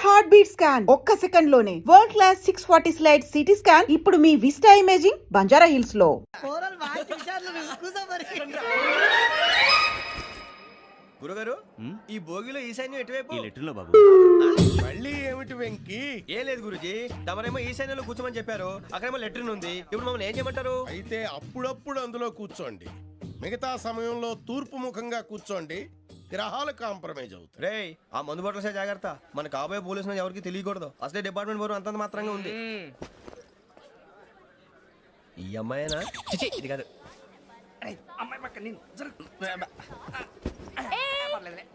Heart beat scan ఒక్క second లోనే world class 640 slide CT scan ఇప్పుడు మీ విస్టా ఇమేజింగ్ బంజారా హిల్స్ లో. గురుగారు ఈ భోగిలో ఈశాన్యం ఎటువైపు? లెటర్లో బాబు. మళ్ళీ ఏమిటి వెంకీ? ఏం లేదు గురుజీ, తమరేమో ఈశాన్యంలో కూర్చోమని చెప్పారు, అక్కడేమో లెటర్ ఉంది. ఇప్పుడు మమ్మల్ని ఏం చేయమంటారు? అయితే అప్పుడప్పుడు అందులో కూర్చోండి, మిగతా సమయంలో తూర్పు ముఖంగా కూర్చోండి. గ్రహాలు కాంప్రమైజ్ అవుతాయి. రే ఆ మందు బాటలసే జాగ్రత్త, మన కాబోయే పోలీసులు ఎవరికి తెలియకూడదు. అసలే డిపార్ట్మెంట్ బోరు అంతంత మాత్రంగా ఉంది. ఈ అమ్మాయినా? చిచి, ఇది కాదు.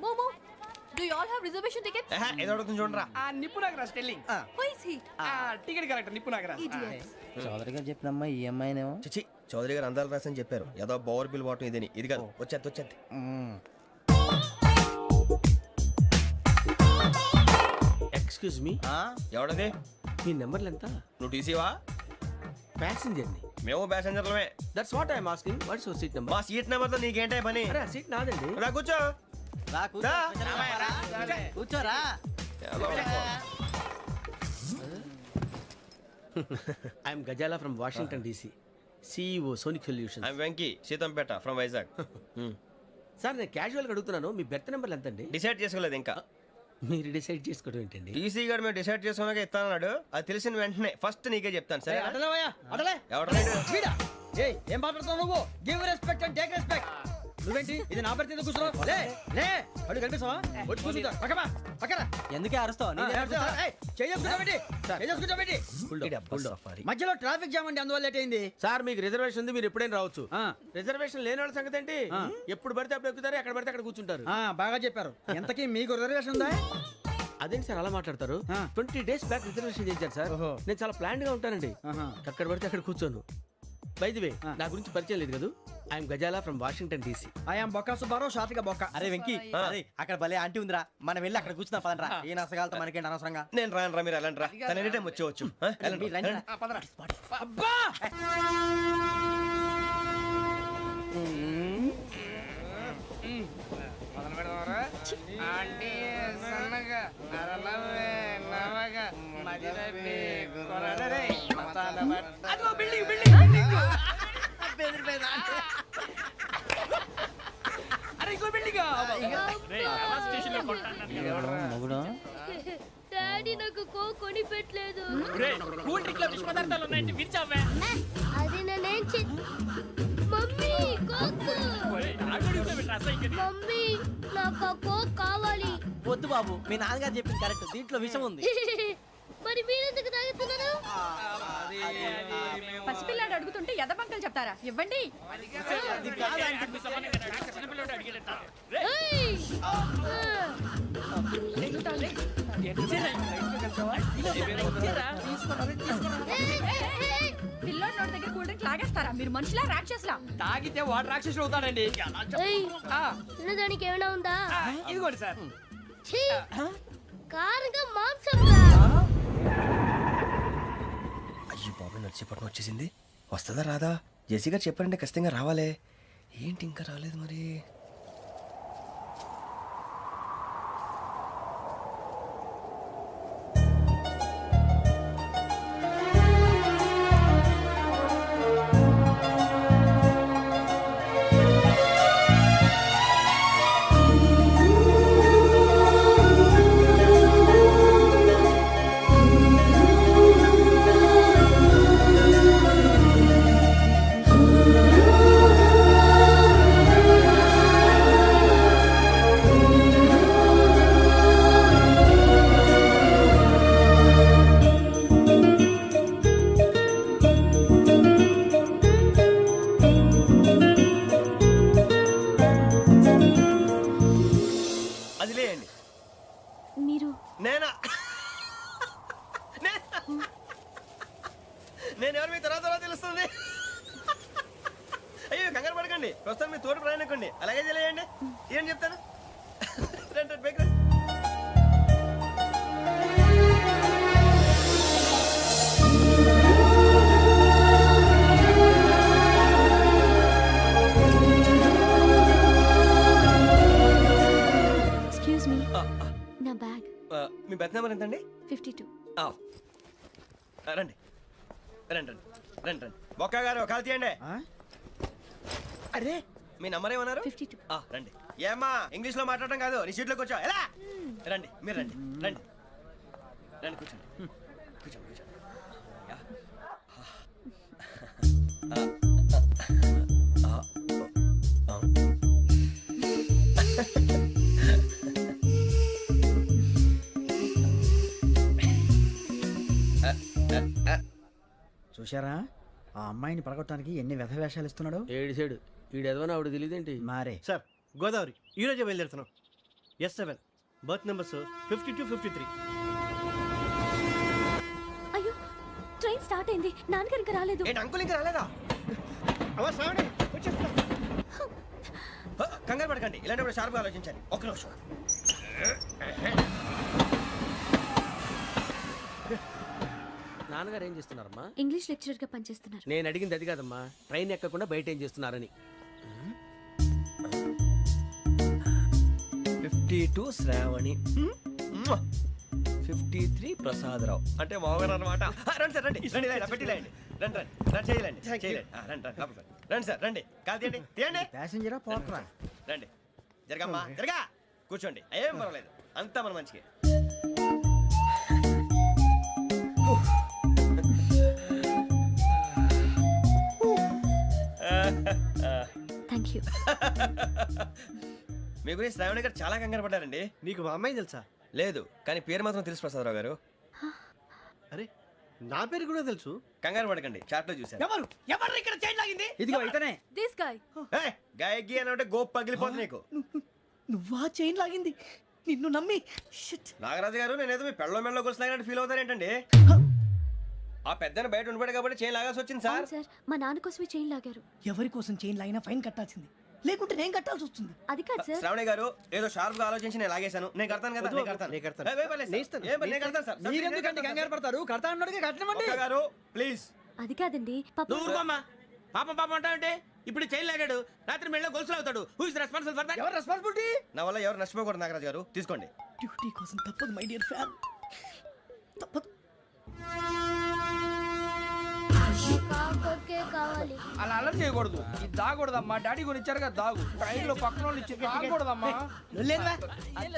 Momo, do you all have reservation tickets? ఏదో అడుగుతుంది చూడరా. నిప్పు Nagaraj telling. Who is he? Ticket correct నిప్పు నాగరాజ్. Idiots. చౌదరి గారు చెప్పినమ్మా ఈ అమ్మాయినేమో. చిచి, చౌదరి గారు అందాలు రాసని చెప్పారు. ఏదో బోర్ బిల్ బాటం ఇదని. ఇది కాదు, వచ్చేది. Excuse me, ఎవడది? మీ నెంబర్లు ఎంత? నువ్వు టీసీవా? ప్యాసింజర్ ని. మేము ప్యాసెంజర్లమే. That's what I'm asking. What's your seat number? మా సీట్ నెంబర్ తో నీకేంటే పని? అరే ఆ సీట్ నాదండి. రా కూర్చో. రా. కూర్చోరా. I'm Gazala from Washington DC, CEO Sonic Solution. I'm Venky, Seethampeta from Vizag. Sir నేను క్యాజువల్గా అడుగుతున్నాను, మీ బెర్త్ నెంబర్లు ఎంత అండి? డిసైడ్ చేసుకోలేదు ఇంకా. మీరు డిసైడ్ చేసుకోవడం ఏంటండి? టీసీ గారు మేము డిసైడ్ చేసుకున్నాక ఇస్తానన్నాడు. అది తెలిసిన వెంటనే ఫస్ట్ నీకే చెప్తాను. సరే ఎవడ ఏం మాట్లాడుతున్నావు నువ్వు? Give respect and take respect. నువ్వేంటి ఇది నా పరిస్థితి కూర్చున్నావు? లే లే అడుగు కనిపిస్తావా? వచ్చి కూర్చుంటా. పక్కన ఎందుకే అరుస్తావు? మధ్యలో ట్రాఫిక్ జామ్ అండి, అందువల్ల లేట్ అయింది. సార్ మీకు రిజర్వేషన్ ఉంది, మీరు ఎప్పుడైనా రావచ్చు. రిజర్వేషన్ లేని వాళ్ళ సంగతి ఏంటి? ఎప్పుడు పడితే అప్పుడు ఎక్కుతారు, ఎక్కడ పడితే అక్కడ కూర్చుంటారు. బాగా చెప్పారు. ఎంతకీ మీకు రిజర్వేషన్ ఉందా? అదేంటి సార్ అలా మాట్లాడతారు? 20 days బ్యాక్ రిజర్వేషన్ చేశారు సార్. నేను చాలా ప్లాన్డ్ గా ఉంటానండి. అక్కడ పడితే అక్కడ కూర్చోను. బై ది వే, నా గురించి పరిచయం లేదు కదా. I'm Gazala from Washington DC. I'm Bokka Subbarao, షాతిక బొక్క. అరే వెంకీ, అక్కడ భలే ఆంటీ ఉందిరా, మనం వెళ్ళి అక్కడ కూర్చున్నా పదనరా. ఏ నసగాలతో మనకేంటి అనవసరంగా. నేను రాను రా, మీరు వెళ్ళండి రా. తన ఎనీ టైం వచ్చేవచ్చు. అబ్బా ఆంటీ సన్నగా అరలవే నవగా మదిరపి కొరడరే మతాల అదో బిల్డింగ్ అరే ఇంకో బిల్డింగ్ డాడీ నాకు కోక్ కొని పెట్టలేదు. కూల్ డ్రింక్ లో విష పదార్థాలు ఉన్నాయంటే విరిచావే. అది నేనేం మమ్మీ కోక్. మమ్మీ నాకు ఆ కోక్ కావాలి. వద్దు బాబు, మీ నాన్నగారు చెప్పింది కరెక్ట్, దీంట్లో విషయం ఉంది. మరి మీరెందుకు తాగుతున్నారు? పసిపిల్లాడు అడుగుతుంటే ఎదబంకలు చెప్తారా? ఇవ్వండి. పిల్లోడు నోటి దగ్గర కూల్ డ్రింక్ లాగేస్తారా? మీరు మనుషులా రాక్షసులా? తాగితే వాడు రాక్షసుడు అవుతాడండి. తినడానికి ఏమైనా ఉందా? ఇదిగోండి సార్. కారంగా మాంసం. అయ్యి బాబు, నడిచిపట్నం వచ్చేసింది. వస్తుందా రాదా? జెసీ గారు చెప్పారంటే ఖచ్చితంగా రావాలే. ఏంటి ఇంకా రాలేదు మరి? నేను ఎవరు మీ తర్వాత తెలుస్తుంది. అయ్యో కంగారు పడకండి, ప్రస్తుతం మీ తోటి ప్రయాణకండి. అలాగే తెలియండి, ఏం చెప్తాను. రండి బైక్ రండి. ఎక్స్క్యూజ్ మీ, నా బ్యాగ్. మీ బెత్ నెంబర్ ఎంతండి? 52. ఆ, రండి రండి రండి రండి రండి బొక్క గారు కాల్ తీయండి. అరే మీ నంబర్ ఏమన్నారు? 52. రండి. ఏమ్మా ఇంగ్లీష్ లో మాట్లాడడం కాదు, నీ సీట్లో కూర్చో. ఎలా రండి, మీరు రండి రండి రండి కూర్చోండి కూర్చోండి కూర్చోండి. యా. చూశారా ఆ అమ్మాయిని పడగొట్టడానికి ఎన్ని వ్యధ వేషాలు ఇస్తున్నాడు. ఏడు సైడు ఈడు ఎదవని ఆవిడ తెలియదేంటి? మారే సార్ గోదావరి ఈరోజే బయలుదేరుతున్నాం. S7 berth numbers 52, 53. అయ్యో ట్రైన్ స్టార్ట్ అయింది, నాన్నగారు ఇంకా రాలేదు. ఏంటి అంకుల్ ఇంకా రాలేదా? కంగారు పడకండి, ఇలాంటప్పుడు షార్ప్గా ఆలోచించండి. ఒక్క నిమిషం. నాన్నగారు ఏం చేస్తున్నారమ్మా? ఇంగ్లీష్ లెక్చరర్ గా పనిచేస్తున్నారు. నేను అడిగింది అది కాదమ్మా, ట్రైన్ ఎక్కకుండా బయట ఏం చేస్తున్నారని. 52 శ్రావణి, 53 ప్రసాదరావు అంటే మామగారు అనమాట. రండి సార్ రండి రండి, ఇలా పెట్టి లేండి. రండి రండి రండి, చేయలేండి చేయలేండి. రండి రండి లోపలికి రండి. రండి సార్ రండి, కాలు తీయండి తీయండి. ప్యాసింజరా పోట్రా. రండి జరగమ్మా జరగా, కూర్చోండి. ఏం పర్వాలేదు, అంతా మన మంచిగా. Thank you. మీ గురించి శ్రావణి గారు చాలా కంగారు పడ్డారండి. నీకు మా అమ్మాయి తెలుసా? లేదు, కానీ పేరు మాత్రం తెలుసు ప్రసాదరావు గారు. అరే నా పేరు కూడా తెలుసు. కంగారు పడకండి, చాట్లో చూశాను. ఎవరు ఎవరు ఇక్కడ చైన్ లాగింది? ఇదిగో ఇతనే. This guy. గాయకి అని అంటే గోప్ పగిలిపోతుంది నీకు. నువ్వా చైన్ లాగింది? నిన్ను నమ్మి నాగరాజు గారు, నేనేదో మీ పెళ్ళ మెళ్ళ గురిసిలాగినట్టు ఫీల్ అవుతారేంటండి? ఆ పెద్దని బయట ఉండిపోయాడు కాబట్టి చైన్ లాగాల్సి వచ్చింది సార్. సార్ మా నాన్న కోసమే చైన్ లాగారు. ఎవరి కోసం చైన్ లాగినా ఫైన్ కట్టాల్సింది, లేకుంటే నేను కట్టాల్సి వస్తుంది. అది కాదు సార్. శ్రావణి గారు ఏదో షార్ప్ గా ఆలోచించి నేను లాగేశాను. నేను కడతాను కదా, నేను కడతాను. నేను కడతాను. ఏ, పర్లేదు సార్. ఏం పర్లేదు, నేను కడతాను సార్. మీరెందుకంటే కంగారు పడతారు? కడతా అన్నాడుగా కట్టమండి. ఒక్క గారు ప్లీజ్. అది కాదండి పాప. నువ్వు ఊరుకోమ్మా. పాపం పాపం అంటావంటే ఇప్పుడు చైన్ లాగాడు, రాత్రి మెళ్ళ గొలుసులు అవుతాడు. Who is responsible for that? ఎవరు రెస్పాన్సిబిలిటీ? నా వల్ల ఎవరు నష్టపోకూడదు నాగరాజు గారు, తీసుకోండి. డ్యూటీ కోసం తప్పదు మై డియర్ ఫ్యాన్, తప్పదు. అలా అలర్ట్ చేయకూడదు. ఇది దాగకూడదమ్మా. డాడీ కొని ఇచ్చారు కదా దాగు. ట్రైన్ లో పక్కన వాళ్ళు ఇచ్చి దాగకూడదమ్మా.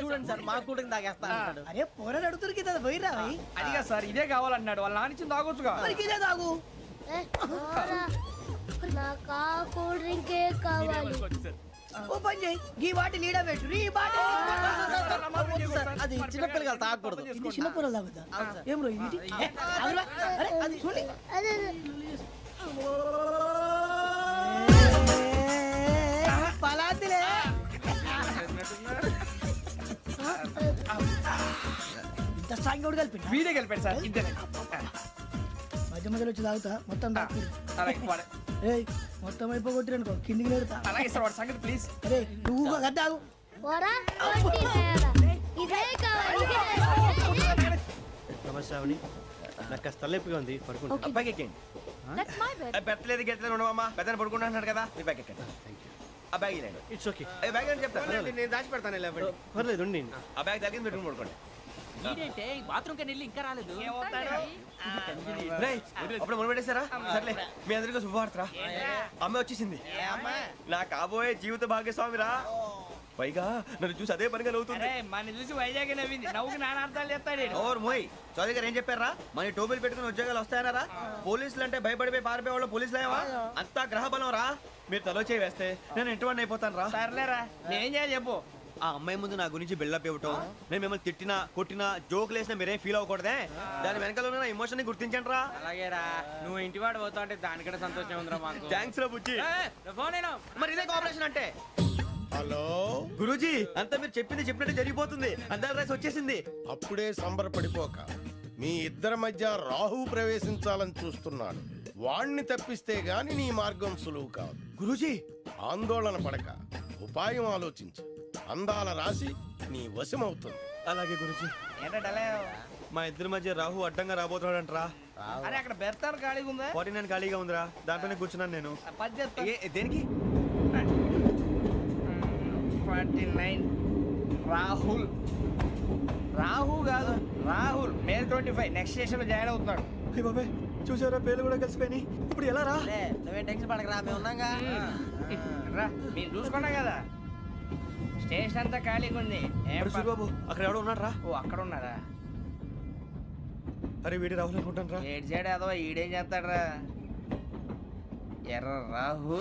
చూడండి సార్, మా కూడా తాగేస్తా అన్నాడు. అరే పోరాడు అడుగుతారు కదా పోయిరా. అదిగా సార్ ఇదే కావాలన్నాడు. వాళ్ళ నాన్న ఇచ్చింది తాగొచ్చుగా. మరి ఇదే తాగు. ఓ పని చేయి, ఈ బాటి లీడ పెట్టు. ఈ బాటి అది చిన్నపిల్లలు తాగకూడదు. ఇది చిన్న పొరలు తాగుతా. ఏం రో ఇది? ఆగురా. అరే అది చూడండి. పలాతిలే. ఇంత స్ట్రాంగ్ కూడా కలిపి వీడే కలిపాడు సార్. ఇద్దరే మధ్య మధ్యలో వచ్చి తాగుతా, మొత్తం తాగు. ఏయ్ మొత్తం అయిపోగొట్టిరనుకో కిందికి నేడుతా. అలాగే సార్, వాడి సంగతి ప్లీజ్. అరే నువ్వు కదా తాగు. నమస్తే శ్రావణి, నాకు కాస్త తలెప్పిగా ఉంది, పడుకుంటా. Okay. బ్యాగ్ ఎక్కండి. That's my bed. పెట్టలేదు గెట్టలేదు ఉండవమ్మా. పెద్దని పడుకుంటున్నాడు కదా, మీ బ్యాగ్ ఎక్కండి. ఆ బ్యాగ్ ఇలాండి. It's okay. బ్యాగ్ అని చెప్తాను. నేను దాచి పెడతాను. పర్లేదు ఉండి. ఆ బ్యాగ్ తగ్గింది పెట్టుకుని పడుకోండి. బాత్రూమ్ కి వెళ్ళి ఇంకా రాలేదు. రేయ్, అప్పుడు మొదలు పెట్టేశారా? సర్లే, మీ అందరికీ శుభవార్తరా. అమ్మ వచ్చేసింది. నా కాబోయే జీవిత భాగ్యస్వామిరా. పైగా నన్ను చూసి అదే పనిగా నవ్వుతుంది. మన చూసి వైజాగ్ నవ్వింది. నవ్వుకి నాన్న అర్థాలు చెప్తాడు. ఓర్ మోయ్, చౌదరి గారు ఏం చెప్పారా? మన టోబీలు పెట్టుకుని ఉద్యోగాలు వస్తాయనరా? పోలీసులు అంటే భయపడిపోయి పారిపోయే వాళ్ళు పోలీసులు అయ్యావా? అంతా గ్రహ బలం రా. మీరు తలో చేయి వేస్తే నేను ఇంటివాడిని అయిపోతాను రా. సర్లేరా, నేనేం చేయాలి చెప్పు. ఆ అమ్మాయి ముందు నా గురించి బిల్డప్ ఇవ్వటం, నేను మిమ్మల్ని తిట్టినా కొట్టినా జోకులు వేసినా మీరేం ఫీల్ అవ్వకూడదే. దాని వెనకాల ఉన్న ఎమోషన్ ని గుర్తించండి రా. అలాగేరా, నువ్వు ఇంటివాడు పోతా అంటే దానికంటే సంతోషం ఉందిరా మాకు. థ్యాంక్స్ రా బుజ్జి. ఫోన్ అయినా మరి ఇదే కోఆపరేషన్ అంటే. హలో గురూజీ, అంతా మీరు చెప్పింది చెప్పినట్టు జరిగిపోతుంది. అందాల రైస్ వచ్చేసింది. అప్పుడే సంబరపడిపోక. మీ ఇద్దరి మధ్య రాహు ప్రవేశించాలని చూస్తున్నాడు. వాణ్ణి తప్పిస్తే గాని నీ మార్గం సులువు కాదు. గురూజీ, ఆందోళన పడక, ఉపాయం ఆలోచించు. అందాల రాశి నీ వశమవుతుంది. అలాగే గురూజీ. మా ఇద్దరి మధ్య రాహు అడ్డంగా రాబోతున్నాడంటరా. అరే అక్కడ బెర్తాలు ఖాళీగా ఉందా? 49 ఖాళీగా ఉందిరా, దాంట్లోనే కూర్చున్నాను నేను. దేనికి? 49 రాహుల్. రాహు కాదు 4:25 నెక్స్ట్ స్టేషన్ లో జాయిన్ అవుతున్నాడు. అయ్య బాబాయ్ చూసారా పేర్లు కూడా కలిసిపోయినాయి. ఇప్పుడు ఎలా రా? నువ్వేం టెన్షన్ పడకరా, మేము ఉన్నాగా. రా, మీరు చూసుకున్నా కదా స్టేషన్ అంతా ఖాళీగా ఉంది. ఏం అరే సూరిబాబు అక్కడ ఎవడో ఉన్నాడు రా. ఓ అక్కడ ఉన్నారా? అరే వీడి రాహుల్ అనుకుంటాను రా. ఏడు సైడ్ ఏదో ఈడేం చేస్తాడరా? ఎర్ర రాహు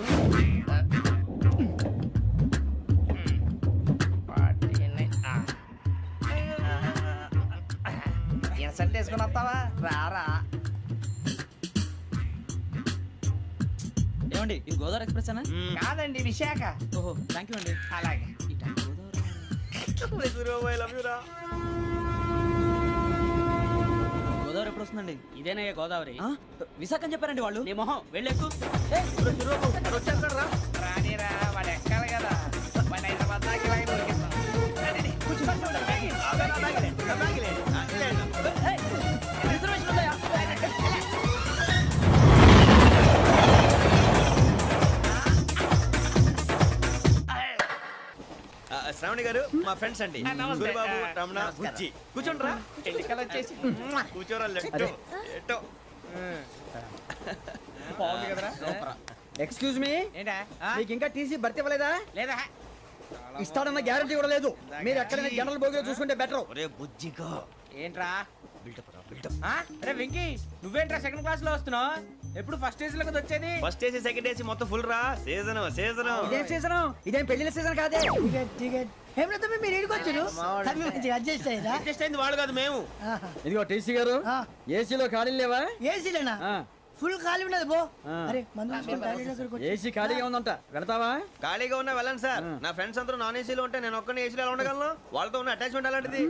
ఇన్సల్ట్ వేసుకుని వస్తావా? రారా. ఏమండి ఇది గోదావరి ఎక్స్ప్రెస్ అనా? కాదండి, విశాఖ. ఓహో థ్యాంక్ యూ అండి. అలాగే. సూరిబాబు ఐ లవ్ యు రా. గోదావరి ఎప్పుడు వస్తుందండి? ఇదేనయ్య గోదావరి. విశాఖ అని చెప్పారండి వాళ్ళు. నీ మొహం వెళ్ళెక్కు. వచ్చేస్తాడు రా. రానిరా, వాడు ఎక్కాలి కదా. వాడు హైదరాబాద్ దాకా ఇలాగే దొరికిస్తాం. రండి, కూర్చోండి. రిజర్వేషన్ ఉందా? శ్రావణి గారు మా ఫ్రెండ్స్ అండి. నమస్తే. సూరిబాబు, రమణ, నమస్కారం. బుజ్జి. కూర్చోండి రా. ఎన్నికలు వచ్చేసి కూర్చోరా లెట్టో. ఎట్టో. బాగుంది కదరా? ఎక్స్క్యూజ్ మీ, ఏంటా? మీకు ఇంకా టీసీ భర్తీ ఇవ్వలేదా? లేదా ఇస్తాడన్న గ్యారంటీ కూడా లేదు. మీరు ఎక్కడైనా జనరల్ బోగిలో చూసుకుంటే బెటర్. ఒరే బుజ్జిగా ఏంట్రా? బిల్డప్ రా బిల్డప్. అరే వెంకీ, నువ్వేంట్రా సెకండ్ క్లాస్ లో వస్తున్నావు? ఎప్పుడు ఫస్ట్ ఏజ్ లో కదా వచ్చేది? ఫస్ట్ ఏసీ సెకండ్ ఏసీ మొత్తం ఫుల్ రా. Season season. ఇదేం సీజన్? ఇదేం పెళ్లిన సీజన్ కాదే. టికెట్ ఏం లేదు, మీరు ఏడుకొచ్చారు అడ్జస్ట్ అయ్యారా? అడ్జస్ట్ అయింది వాడు కాదు మేము. ఇదిగో టీసీ గారు, ఏసీలో ఖాళీ లేవా? ఏసీలేనా? ఫుల్ ఖాళీ ఉన్నది బో. అరే మందు తీసుకొని టాయిలెట్ దగ్గరికి వచ్చి- ఏసీ ఖాళీగా ఉందంట, వెళతావా? ఖాళీగా ఉన్నా వెళ్ళండి సార్. నా ఫ్రెండ్స్ అందరూ నాన్ ఏసీలో ఉంటే నేను ఒక్కనే ఏసీలో ఎలా ఉండగలను? వాళ్ళతో ఉన్న అటాచ్మెంట్ అలాంటిది.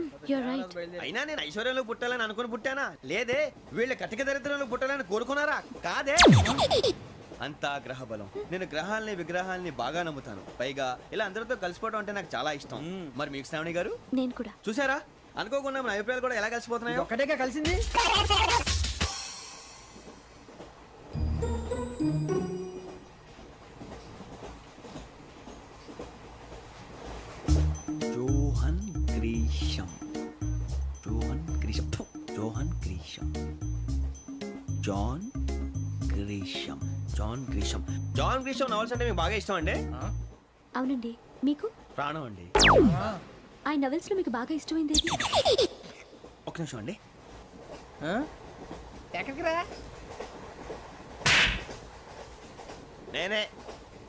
అయినా నేను ఐశ్వర్యంలో పుట్టాలని అనుకుని పుట్టానా? లేదే. వీళ్ళ కటిక దరిద్రంలో పుట్టాలని కోరుకున్నారా? కాదే. అంతా గ్రహ బలం. నేను గ్రహాలని విగ్రహాలని బాగా నమ్ముతాను. పైగా ఇలా అందరితో కలిసిపోవడం అంటే నాకు చాలా ఇష్టం. మరి మీకు శ్రావణి గారు? నేను కూడా. చూసారా, అనుకోకుండా మన అభిప్రాయాలు కూడా ఎలా కలిసిపోతున్నాయో. ఒక్కటేగా కలిసింది. Johan Grisham. Johan Grisham. Johan Grisham. John Grisham. John Grisham. John Grisham novels అంటే మీకు బాగా ఇష్టం అండి? అవునండి. మీకు? ప్రాణం అండి. ఆ నవెల్స్ లో మీకు బాగా ఇష్టమైంది ఏది? ఒక నిమిషం అండి. ఎక్కడికి రా? నేనే.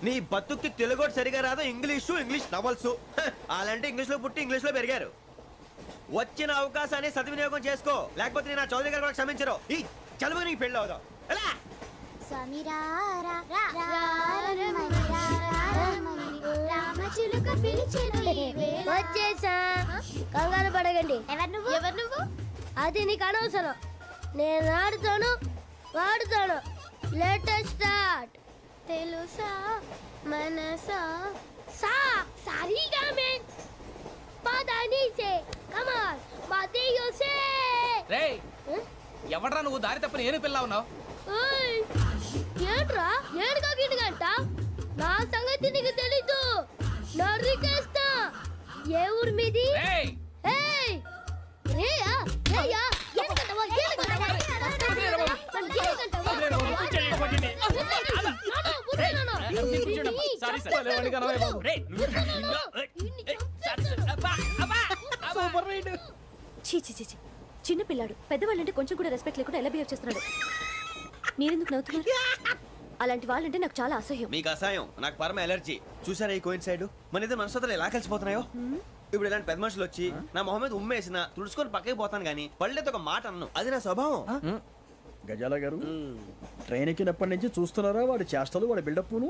నీ బతుక్కి తెలుగు సరిగా రాదు, ఇంగ్లీష్ నవల్స్. అలాంటి ఇంగ్లీష్ లో పుట్టి ఇంగ్లీష్ లో పెరిగారు. వచ్చిన అవకాశాన్ని సద్వినియోగం చేసుకో, లేకపోతే నేను నా చౌదరి గారు కూడా క్షమించరు. ఈ చదువు నీకు పెళ్ళి అవుదాం. ఎలా? వచ్చేసా, కంగారు పడగండి. ఎవరు నువ్వు? అది నీకు అనవసరం. నేను ఆడుతాను, వాడుతాను. Latest start. తెలుసా మనసా సా సారీగా మెన్ పదని సే కమాన్ మదేయో సే. రేయ్, ఎవడ్రా నువ్వు? దారి తప్పని ఏను పిల్ల ఉన్నావు? ఓయ్ ఏంట్రా ఏడుగా గిడుగంట? నా సంగతి నీకు తెలీదు. నరికేస్తా. ఏ ఊరు మీది? రేయ్, ఏయ్ రేయా రేయా ఏడుగంటవా ఏడుగంటవా చీ చీ చీ చీ. చిన్న పిల్లాడు పెద్దవాళ్ళంటే కొంచెం కూడా రెస్పెక్ట్ లేకుండా ఎలా బిహేవ్ చేస్తున్నాడు. మీరెందుకు నవ్వుతున్నారు? అలాంటి వాళ్ళంటే నాకు చాలా అసహ్యం. మీకు అసహాయం, నాకు పరమ ఎలర్జీ. చూసారా ఈ కోయిన్ సైడ్? మన ఇద్దరు మనసుతో ఎలా కలిసిపోతున్నాయో. ఇప్పుడు ఇలాంటి పెద్ద మనుషులు వచ్చి నా మొహం మీద ఉమ్మేసిన తుడుచుకొని పక్కకి పోతాను కానీ పళ్ళేతో ఒక మాట అన్ను. అది నా స్వభావం. గజాల గారు, ట్రైన్ ఎక్కినప్పటి నుంచి చూస్తున్నారా వాడి చేష్టలు, వాడి బిల్డప్ను?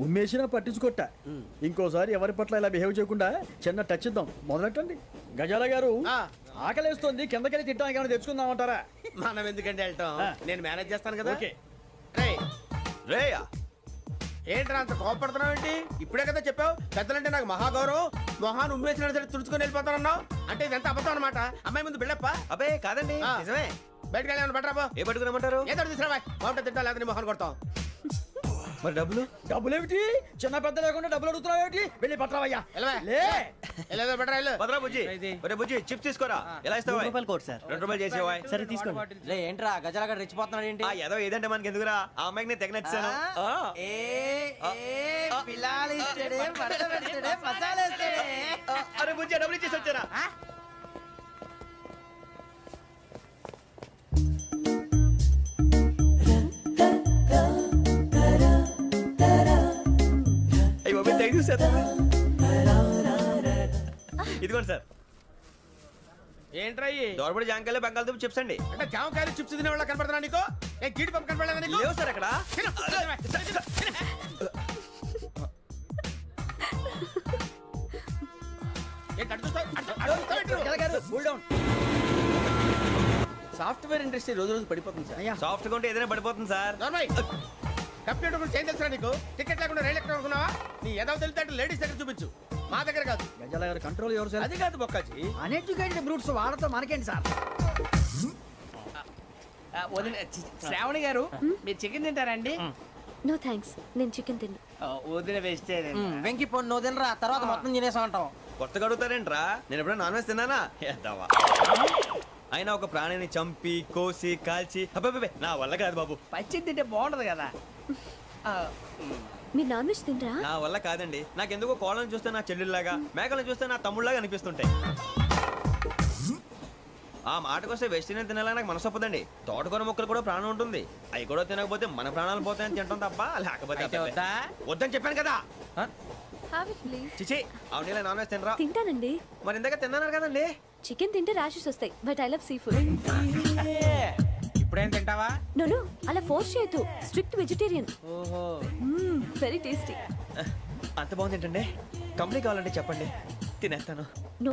ఉమ్మేసినా పట్టించుకోట. ఇంకోసారి ఎవరి పట్ల ఇలా బిహేవ్ చేయకుండా చిన్న టచ్ ఇద్దాం. మొదలెట్టండి. గజాల గారు, ఆకలేస్తుంది, కిందకెళ్ళి తిట్టడానికి ఏమైనా తెచ్చుకుందామంటారా? మనం ఎందుకంటే వెళ్తాం, నేను మేనేజ్ చేస్తాను కదా. ఓకే. రేయా ఏంట్రా అంత కోపడుతున్నావు ఏంటి? ఇప్పుడే కదా చెప్పావు పెద్దలంటే నాకు మహాగౌరవం, మొహాన్ని ఉమ్మేసిన సరే తుడుచుకొని వెళ్ళిపోతానన్నావు. అంటే ఇదంతా అబద్ధం అనమాట. అమ్మాయి ముందు బిల్డప్ప? అబ్బే కాదండి, నిజమే. బయటకు వెళ్ళి బట్రా ఏ పట్టుకురమ్మంటారు? ఏదో తీసుకురా బాగుంటుంది తింటా, లేదా నీ మొహాన్ని కొడతాం. మరి డబ్బులు? డబ్బులు ఏమిటి? చిన్న పెద్ద లేకుండా డబ్బులు అడుగుతున్నావు ఏమిటి? వెళ్ళి పట్టరావయ్యా. లే. భద్రా బుజ్జి, ఒరే బుజ్జి చిప్స్ తీసుకోరా. ఎలా ఇస్తావా? కోట్ సార్ 2 రూపాయలు చేసేవా? సరే తీసుకోండి. లే ఏంట్రా గజాల రెచ్చిపోతున్నాడు ఏంటి? ఆ ఏదో ఏదంటే మనకి ఎందుకురా, ఆ అమ్మాయికి నేను తెగ నచ్చాను. అరే బుజ్జి డబ్బులు ఇచ్చేసి వచ్చారా? ఇదిగోండి సార్. ఏంట్రా దోరబడి జాంకాయలు బంగాళదుంప చిప్స్ అండి. అంటే జామకాయలు చిప్స్ తినే వాళ్ళ కనపడుతున్నా నీకు? ఏ జీడి పంపు కనపడలేదా నీకు? లేవు సార్ అక్కడ. సాఫ్ట్వేర్ ఇండస్ట్రీ రోజు రోజు పడిపోతుంది సార్. సాఫ్ట్ గా ఉంటే ఏదైనా పడిపోతుంది సార్. కంప్యూటర్ గురించి ఏం తెలుసా నీకు? టికెట్ లేకుండా రైలు ఎక్కడ అనుకున్నావా? నీ ఏదో తెలితే లేడీస్ దగ్గర చూపించు, మా దగ్గర కాదు. గజాల గారు కంట్రోల్ ఎవరు సార్? అది కాదు బొక్కాజీ. అన్ఎడ్యుకేటెడ్ బ్రూట్స్ వాళ్ళతో మనకేంటి సార్? శ్రావణి గారు మీరు చికెన్ తింటారండి? నో థ్యాంక్స్, నేను చికెన్ తిన్నా. వదిన వేస్తే వెంకి పొన్ను నువ్వు తినరా, తర్వాత మొత్తం తినేసా ఉంటాం. కొత్తగా అడుగుతారేంట్రా? నేను ఎప్పుడైనా నాన్ వెజ్ తిన్నానా? ఎద్దావా. అయినా ఒక ప్రాణిని చంపి కోసి కాల్చి అబ్బబ్బే నా వల్ల కాదు బాబు. పచ్చి తింటే బాగుంటది కదా. మీరు నాన్ వెజ్ తినరా? నా వల్ల కాదండి. నాకెందుకో కోళ్ళని చూస్తే నా చెల్లెళ్ళలాగా, మేకలను చూస్తే నా తమ్ముళ్ళలాగా అనిపిస్తుంటాయి. ఆ మాటకొస్తే వెస్టిరియన్ తినాలని నాకు మనసు ఒప్పదండి. తోటకూర మొక్కలు కూడా ప్రాణం ఉంటుంది. అవి కూడా తినకపోతే మన ప్రాణాలు పోతాయని తింటాం తప్ప లేకపోతే అబ్బబ్బే. వద్దని చెప్పాను కదా. చిచి అవునీ నాన్ వెజ్ తినరా? తింటానండి. మరి ఇందాక తిన్నాను కదండి. చికెన్ తింటే ర్యాషెస్ వస్తాయి, but I love sea food. ఇప్పుడేం తింటావా? నో అలా ఫోర్స్ చేయొద్దు. Strict vegetarian. ఓహో వెరీ టేస్టీ. అంత బాగుంది ఏంటండి? కంప్లీట్ కావాలంటే చెప్పండి, తినేస్తాను. నో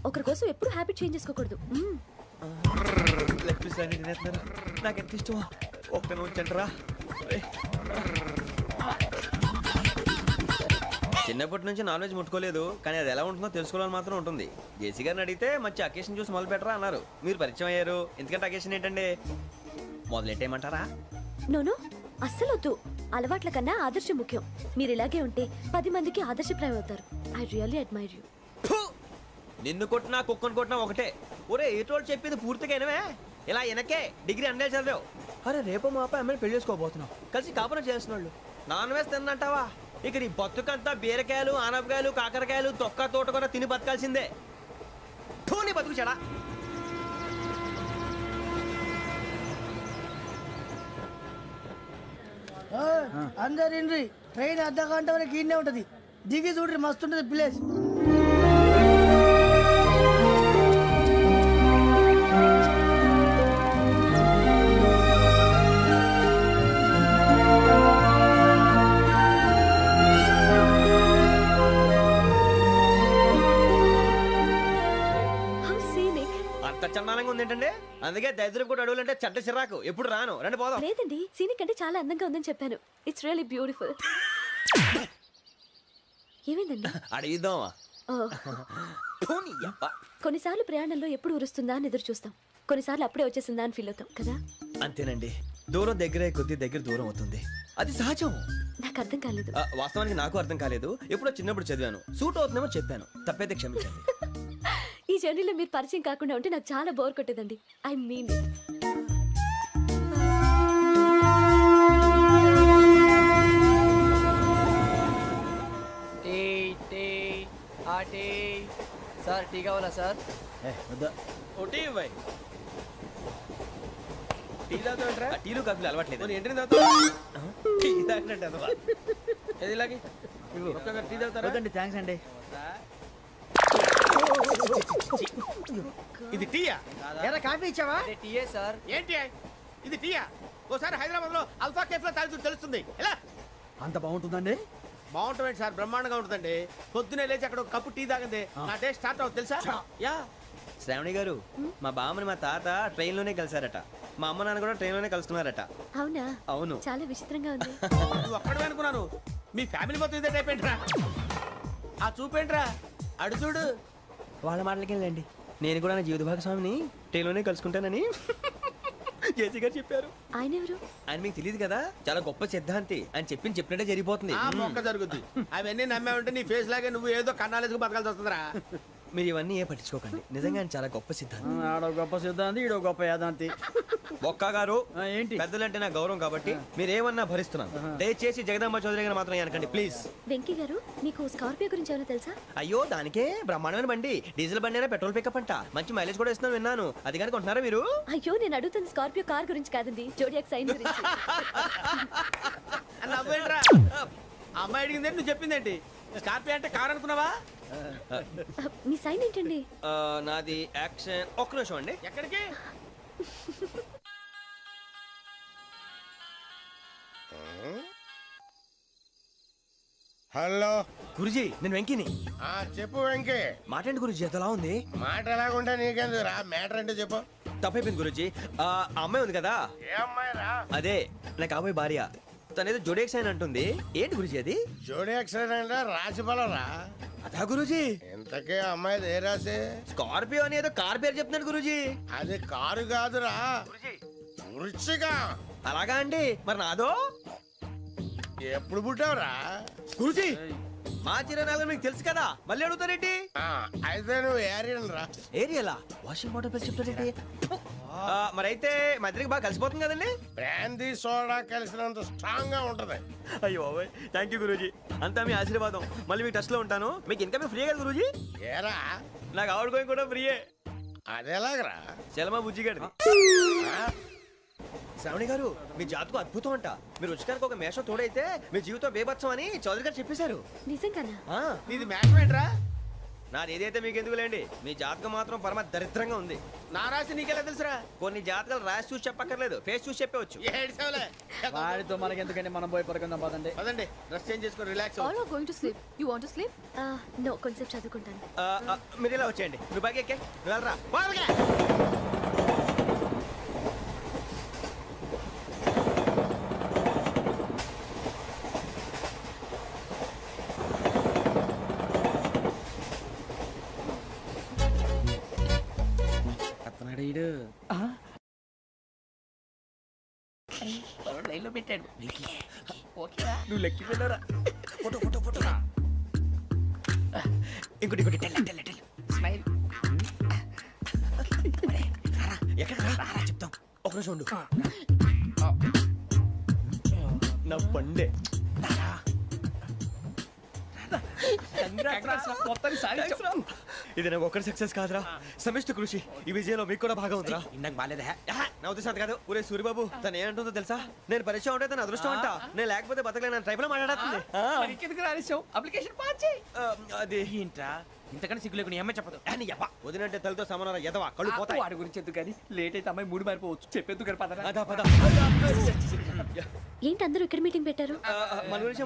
ఒకరి కోసం ఎప్పుడు హ్యాబిట్ చేంజ్ చేసుకోకూడదు. లెగ్ పీస్ అన్ని తినేస్తున్నారు. నాకు ఎంత ఇష్టం. ఒక్క ఉంచండి రా. చిన్నప్పటి నుంచి నాన్ వెజ్ ముట్టుకోలేదు, కానీ అది ఎలా ఉంటుందో తెలుసుకోవాలని మాత్రం ఉంటుంది. జేసీ గారిని అడిగితే మంచి అకేషన్ చూసి మొదలు పెట్టరా అన్నారు. మీరు పరిచయం అయ్యారు. ఎందుకంటే అకేషన్ ఏంటండి? మొదలెట్టేయమంటారా? నో అస్సలు వద్దు. అలవాట్ల కన్నా ఆదర్శం ముఖ్యం. మీరు ఇలాగే ఉంటే 10 మందికి ఆదర్శప్రాయం అవుతారు. I really admire you. నిన్ను కొట్టినా కుక్కను కొట్టినా ఒకటే. ఒరే ఏటోళ్ళు చెప్పింది పూర్తిగా వినవే. ఇలా వెనకే డిగ్రీ అన్నే చదివావు. అరే రేపు మా అబ్బాయి అమ్మని పెళ్లి చేసుకోబోతున్నావు. కలిసి కాపురం చేసిన వాళ్ళు నాన్ వెజ్ తిన్నంటావా? ఇక నీ బతుకంతా బీరకాయలు ఆనపకాయలు కాకరకాయలు తొక్క తోట కూడా తిని బతకాల్సిందే. నీ బతుకు చెడా. అందరు ఇండ్రి, ట్రైన్ అర్ధ గంట వరకు ఇన్నే ఉంటది. దిగి చూడ్రి, మస్తు ఉంటది ప్లేస్. అంత చందానంగా ఉంది ఏంటండి? అందుకే దరిద్రం కూడా అడవులంటే చెడ్డ చిరాకు. ఎప్పుడు రాను. రండి పోదాం. లేదండి, సీనిక్ అంటే చాలా అందంగా ఉందని చెప్పాను. It's really beautiful. ఏమైందండి? అడిగిద్దామా? కొన్నిసార్లు ప్రయాణంలో ఎప్పుడు ఉరుస్తుందా అని ఎదురు చూస్తాం, కొన్నిసార్లు అప్పుడే వచ్చేసిందా అని ఫీల్ అవుతాం కదా. అంతేనండి. దూరం దగ్గరే కొద్ది దగ్గర దూరం అవుతుంది. అది సహజం. నాకు అర్థం కాలేదు. వాస్తవానికి నాకు అర్థం కాలేదు. ఎప్పుడో చిన్నప్పుడు చదివాను. సూట్ అవుతుందేమో చెప్పాను. తప్పైతే క్షమించండి. ఈ జర్నీలో మీరు పరిచయం కాకుండా ఉంటే నాకు చాలా బోర్ కొట్టేదండి. I mean it. Sir tea కావాలా సార్? ఒకటి ఇవ్వాలి. టీ తాగుతాంట్రా? టీలు కాఫీలు అలవాట్లేదు. ఏంటి తాగుతా? టీ తాగినట్టు అదవా. ఏది ఇలాగే టీ తాగుతారా? థ్యాంక్స్ అండి. ఇది టీయా? ఎరా కాఫీ ఇచ్చావా? టీయే సార్. ఏంటి ఇది టీయా? ఓసారి హైదరాబాద్ లో అల్ఫా కేఫ్ లో తాగుతూ తెలుస్తుంది. ఎలా అంత బాగుంటుందండి? బాగుంటుంది సార్, బ్రహ్మాండంగా ఉంటుందండి. పొద్దునే లేచి అక్కడ ఒక కప్పు టీ తాగింది నా డే స్టార్ట్ అవుతుంది తెలుసా? యా శ్రావణి గారు, మా బామ్మని మా తాత ట్రైన్ లోనే కలిసారట. మా అమ్మ నాన్న కూడా ట్రైన్ లోనే కలుసుకున్నారట. అవునా? అవును. చాలా విచిత్రంగా ఉంది. నువ్వు ఒక్కడే అనుకున్నాను. మీ ఫ్యామిలీ మొత్తం ఇదే టైప్ ఏంట్రా? ఆ చూపేంట్రా, అడు చూడు. వాళ్ళ మాటలకి వెళ్ళండి. నేను కూడా నా జీవిత భాగస్వామిని ట్రైన్ లోనే కలుసుకుంటానని జేసీ గారు చెప్పారు. ఆయన ఎవరు? ఆయన మీకు తెలియదు కదా, చాలా గొప్ప సిద్ధాంతి. ఆయన చెప్పినట్టే జరిగిపోతుంది. ఆ మొక్క జరుగుద్ది. అవన్నీ నమ్మే ఉంటే నీ ఫేస్ లాగే నువ్వు ఏదో కన్నాలేసుకు బతకాల్సి వస్తుందిరా. మీరు ఇవన్నీ ఏ పట్టించుకోకండి, నిజంగా ఆయన చాలా గొప్ప సిద్ధాంతి. ఆడో గొప్ప సిద్ధాంతి, ఈడో గొప్ప యాదాంతి. ఒక్క గారు ఏంటి? పెద్దలంటే నా గౌరవం కాబట్టి మీరు ఏమన్నా భరిస్తున్నాను. దయచేసి జగదాంబ చౌదరి గారు మాత్రం అనకండి ప్లీజ్. వెంకీ గారు, మీకు స్కార్పియో గురించి ఏమైనా తెలుసా? అయ్యో దానికే బ్రహ్మాండమైన బండి, డీజిల్ బండి అయినా పెట్రోల్ పికప్ అంట, మంచి మైలేజ్ కూడా ఇస్తున్నాను విన్నాను. అది కనుక ఉంటున్నారా మీరు? అయ్యో, నేను అడుగుతుంది స్కార్పియో కార్ గురించి కాదండి, జోడియాక్ సైన్ గురించి. నవ్వేంట్రా? అమ్మాయి అడిగింది నువ్వు చెప్పిందేంటి? స్కార్పియో అంటే కారు అనుకున్నావా? మీ సైన్ ఏంటండి? నాది యాక్షన్. ఒక్క నిమిషం అండి. ఎక్కడికి? హలో గురుజీ నేను వెంకిని. చెప్పు వెంకీ. మాటండి గురుజీ, ఎంతలా ఉంది? మాట ఎలాగుంటా నీకెందుకు రా, మ్యాటర్ అంటే చెప్పు. తప్పైపోయింది గురుజీ. ఆ అమ్మాయి ఉంది కదా, ఏ అమ్మాయి రా? అదే నా కాబోయే భార్య. తనేదో జోడేక్స్ అని అంటుంది. ఏంటి గురుజీ అది? జోడి యాక్సిడెంట్ రాసి బలరా. అదా గురుజీ, ఇంతకే అమ్మాయిది ఏ రాసి? స్కార్పియో అని ఏదో కార్ పేరు చెప్తున్నాడు గురుజీ. అది కారు కాదురా, వృచ్చిగా. అలాగా అండి, మరి నాదో? ఎప్పుడు పుట్టావురా? గురుజీ మా చిరనాలు మీకు తెలుసు కదా, మళ్ళీ అడుగుతారేంటి? అయితే నువ్వు ఏరియన్ రా. ఏరియాలా? వాషింగ్ వాటర్ పేరు చెప్తారేంటి? మరైతే మా ఇద్దరికి బాగా కలిసిపోతుంది కదండి. బ్రాందీ సోడా కలిసినంత స్ట్రాంగ్ గా ఉంటది. అయ్యో థ్యాంక్ యూ గురూజీ, అంతా మీ ఆశీర్వాదం. మళ్ళీ మీకు టచ్ లో ఉంటాను. మీకు ఇంకా ఫ్రీ కదా గురూజీ? ఏరా నాకు ఆవిడ గోయింగ్ కూడా ఫ్రీయే. అదేలాగరా? చలమా బుజ్జి గారిది. శ్రావణి గారు, మీ జాతకు అద్భుతం అంట. మీరు రుచికానికి ఒక మేషం తోడైతే మీ జీవితం బేబత్సం అని చౌదరి గారు చెప్పేశారు. నిజంగానా? నీది మ్యాటర్ ఏంట్రా? నాది ఏదైతే మీకు ఎందుకు లేండి, మీ జాతకం మాత్రం పరమ దరిద్రంగా ఉంది. నా రాసి నీకెలా తెలుసురా? కొన్ని జాతకాలు రాసి చూసి చెప్పక్కర్లేదు, ఫేస్ చూసి చెప్పవచ్చు. ఏడ్చావులే. వాడితో మనకి ఎందుకంటే మనం పోయి పడుకుందాం పదండి. పదండి, డ్రెస్ చేంజ్ చేసుకొని relax All are going to sleep. You want to sleep? No, కొంచెం చదువుకుంటాను. మీరు ఇలా వచ్చేయండి. నువ్వు బాగా ఎక్కే, నువ్వు వెళ్ళరా. బాగా లైన్లో పెట్టాడు. నువ్వు లెక్కి వెళ్ళరా. Photo photo photo. ఇంకోటి ఇంకోటి టెల్ టెల్ టెల్. స్మైల్. ఎక్కడ చెప్తాం. ఒక రోజు ఉండు. నా పండే. ఇది నాకు ఒక్కరి సక్సెస్ కాదురా, సమిష్టి కృషి. ఈ విజయంలో మీకు కూడా భాగం ఉందిరా. ఇందాక బాగాలేదా? నా ఉద్దేశం కాదు. ఊరే సూరిబాబు, తను ఏమంటుందో తెలుసా? నేను పరిచయం ఉంటే తన అదృష్టం అంట, నేను లేకపోతే బతకలేను ట్రైబ్ లో మాట్లాడుతుంది. ఎందుకు రాలేసావు? అప్లికేషన్ పాస్ చేయి. అది ఏంట్రా ఇంతకన్నా సిగ్గు లేకుండా ఏమై చెప్పదు. వదినంటే తలతో సమానం ఎదవా, కళ్ళు పోతాయి. వాడి గురించి ఎందుకు కానీ లేట్ అయితే అమ్మాయి మూడు మారిపోవచ్చు. చెప్పేందుకు పద. అదా పద. ఏంటి అందరూ ఇక్కడ మీటింగ్ పెట్టారు? మన గురించి